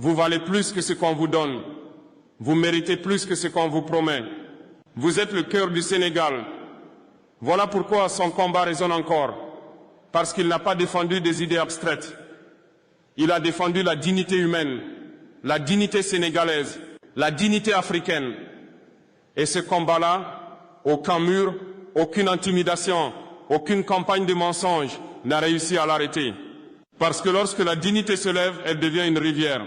Vous valez plus que ce qu'on vous donne. Vous méritez plus que ce qu'on vous promet. Vous êtes le cœur du Sénégal. Voilà pourquoi son combat résonne encore. Parce qu'il n'a pas défendu des idées abstraites. Il a défendu la dignité humaine, la dignité sénégalaise, la dignité africaine. Et ce combat-là, aucun mur, aucune intimidation, aucune campagne de mensonges n'a réussi à l'arrêter. Parce que lorsque la dignité se lève, elle devient une rivière.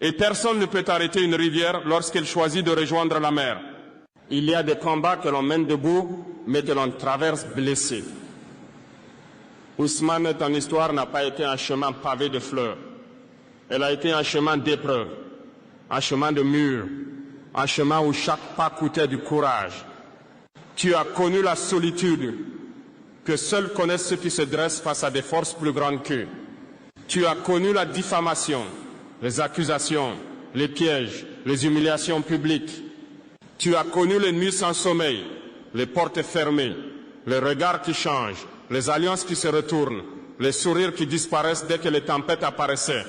Et personne ne peut arrêter une rivière lorsqu'elle choisit de rejoindre la mer. Il y a des combats que l'on mène debout, mais que l'on traverse blessé. Ousmane, ton histoire n'a pas été un chemin pavé de fleurs. Elle a été un chemin d'épreuve, un chemin de mur, un chemin où chaque pas coûtait du courage. Tu as connu la solitude que seuls connaissent ceux qui se dressent face à des forces plus grandes qu'eux. Tu as connu la diffamation, les accusations, les pièges, les humiliations publiques. Tu as connu les nuits sans sommeil, les portes fermées, les regards qui changent, les alliances qui se retournent, les sourires qui disparaissent dès que les tempêtes apparaissaient.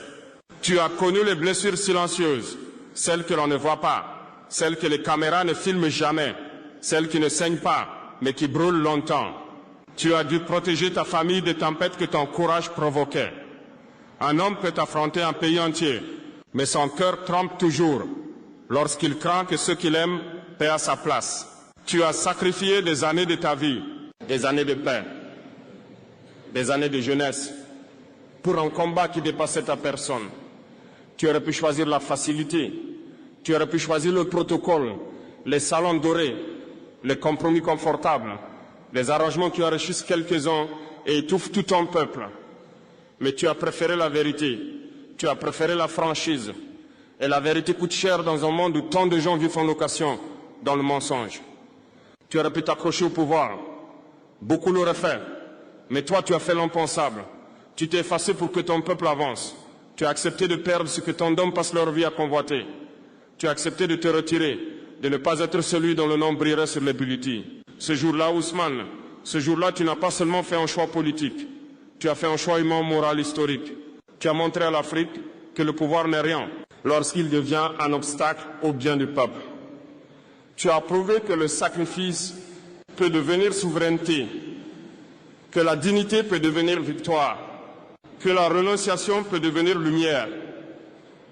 Tu as connu les blessures silencieuses, celles que l'on ne voit pas, celles que les caméras ne filment jamais, celles qui ne saignent pas, mais qui brûlent longtemps. Tu as dû protéger ta famille des tempêtes que ton courage provoquait. Un homme peut affronter un pays entier, mais son cœur tremble toujours lorsqu'il craint que ceux qu'il aime paient à sa place. Tu as sacrifié des années de ta vie, des années de paix, des années de jeunesse, pour un combat qui dépassait ta personne. Tu aurais pu choisir la facilité, tu aurais pu choisir le protocole, les salons dorés, les compromis confortables, les arrangements qui enrichissent quelques-uns et étouffent tout ton peuple. Mais tu as préféré la vérité, tu as préféré la franchise. Et la vérité coûte cher dans un monde où tant de gens vivent en location dans le mensonge. Tu aurais pu t'accrocher au pouvoir. Beaucoup l'auraient fait. Mais toi, tu as fait l'impensable. Tu t'es effacé pour que ton peuple avance. Tu as accepté de perdre ce que tant d'hommes passent leur vie à convoiter. Tu as accepté de te retirer, de ne pas être celui dont le nom brillerait sur les bulletins. Ce jour-là, Ousmane, ce jour-là, tu n'as pas seulement fait un choix politique. Tu as fait un choix humain, moral, historique. Tu as montré à l'Afrique que le pouvoir n'est rien lorsqu'il devient un obstacle au bien du peuple. Tu as prouvé que le sacrifice peut devenir souveraineté, que la dignité peut devenir victoire, que la renonciation peut devenir lumière.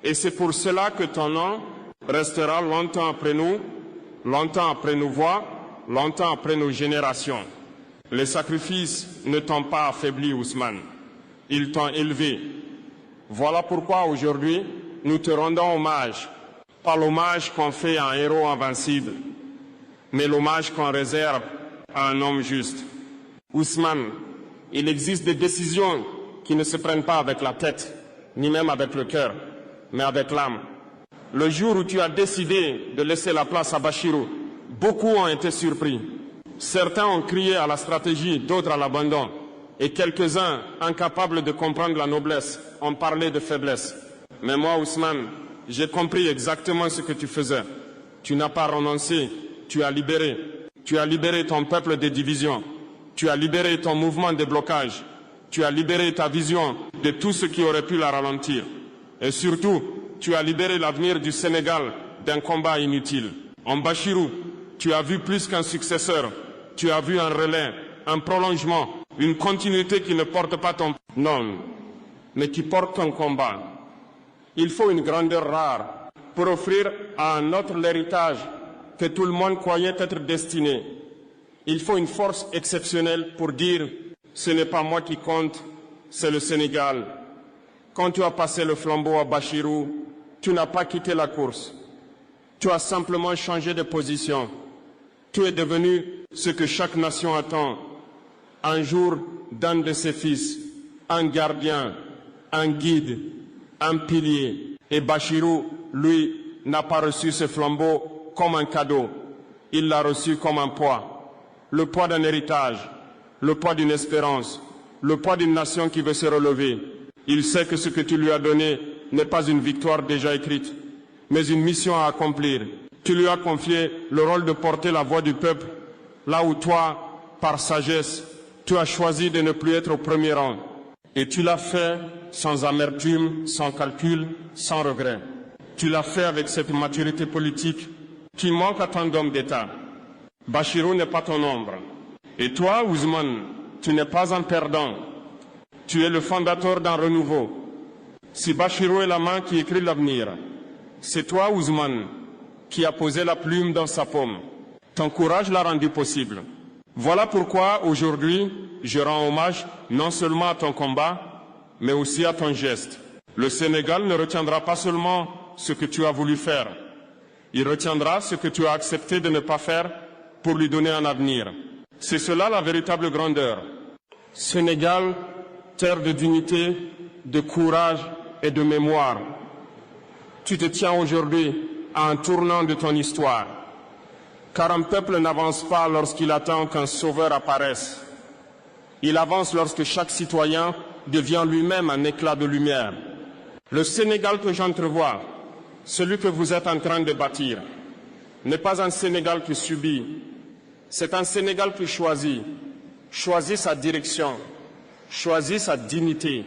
Et c'est pour cela que ton nom restera longtemps après nous, longtemps après nos voix, longtemps après nos générations. Les sacrifices ne t'ont pas affaibli, Ousmane. Ils t'ont élevé. Voilà pourquoi aujourd'hui, nous te rendons hommage. Pas l'hommage qu'on fait à un héros invincible, mais l'hommage qu'on réserve à un homme juste. Ousmane, il existe des décisions qui ne se prennent pas avec la tête, ni même avec le cœur, mais avec l'âme. Le jour où tu as décidé de laisser la place à Bachirou, beaucoup ont été surpris. Certains ont crié à la stratégie, d'autres à l'abandon. Et quelques-uns, incapables de comprendre la noblesse, ont parlé de faiblesse. Mais moi, Ousmane, j'ai compris exactement ce que tu faisais. Tu n'as pas renoncé, tu as libéré. Tu as libéré ton peuple des divisions. Tu as libéré ton mouvement de blocage. Tu as libéré ta vision de tout ce qui aurait pu la ralentir. Et surtout, tu as libéré l'avenir du Sénégal d'un combat inutile. En Bachirou, tu as vu plus qu'un successeur. Tu as vu un relais, un prolongement, une continuité qui ne porte pas ton nom, mais qui porte ton combat. Il faut une grandeur rare pour offrir à un autre l'héritage que tout le monde croyait être destiné. Il faut une force exceptionnelle pour dire « ce n'est pas moi qui compte, c'est le Sénégal ». Quand tu as passé le flambeau à Bachirou, tu n'as pas quitté la course. Tu as simplement changé de position. Tu es devenu ce que chaque nation attend. Un jour, d'un de ses fils, un gardien, un guide, un pilier. Et Bachirou, lui, n'a pas reçu ce flambeau comme un cadeau. Il l'a reçu comme un poids. Le poids d'un héritage, le poids d'une espérance, le poids d'une nation qui veut se relever. Il sait que ce que tu lui as donné n'est pas une victoire déjà écrite, mais une mission à accomplir. Tu lui as confié le rôle de porter la voix du peuple, là où toi, par sagesse, tu as choisi de ne plus être au premier rang. Et tu l'as fait sans amertume, sans calcul, sans regret. Tu l'as fait avec cette maturité politique qui manque à tant d'hommes d'État. Bachirou n'est pas ton ombre. Et toi, Ousmane, tu n'es pas un perdant. Tu es le fondateur d'un renouveau. Si Bachirou est la main qui écrit l'avenir, c'est toi, Ousmane, qui a posé la plume dans sa paume. Ton courage l'a rendu possible. Voilà pourquoi, aujourd'hui, je rends hommage non seulement à ton combat, mais aussi à ton geste. Le Sénégal ne retiendra pas seulement ce que tu as voulu faire. Il retiendra ce que tu as accepté de ne pas faire pour lui donner un avenir. C'est cela la véritable grandeur. Sénégal, terre de dignité, de courage et de mémoire. Tu te tiens aujourd'hui à un tournant de ton histoire. Car un peuple n'avance pas lorsqu'il attend qu'un sauveur apparaisse. Il avance lorsque chaque citoyen devient lui-même un éclat de lumière. Le Sénégal que j'entrevois, celui que vous êtes en train de bâtir, n'est pas un Sénégal qui subit. C'est un Sénégal qui choisit sa direction, choisit sa dignité,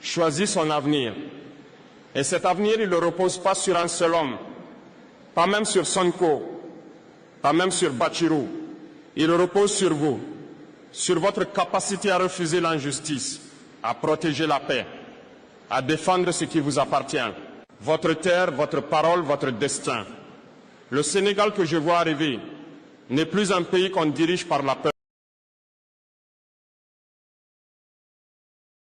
choisit son avenir. Et cet avenir, il ne repose pas sur un seul homme, pas même sur Sonko, pas même sur Bachirou. Il repose sur vous, sur votre capacité à refuser l'injustice, à protéger la paix, à défendre ce qui vous appartient, votre terre, votre parole, votre destin. Le Sénégal que je vois arriver n'est plus un pays qu'on dirige par la peur.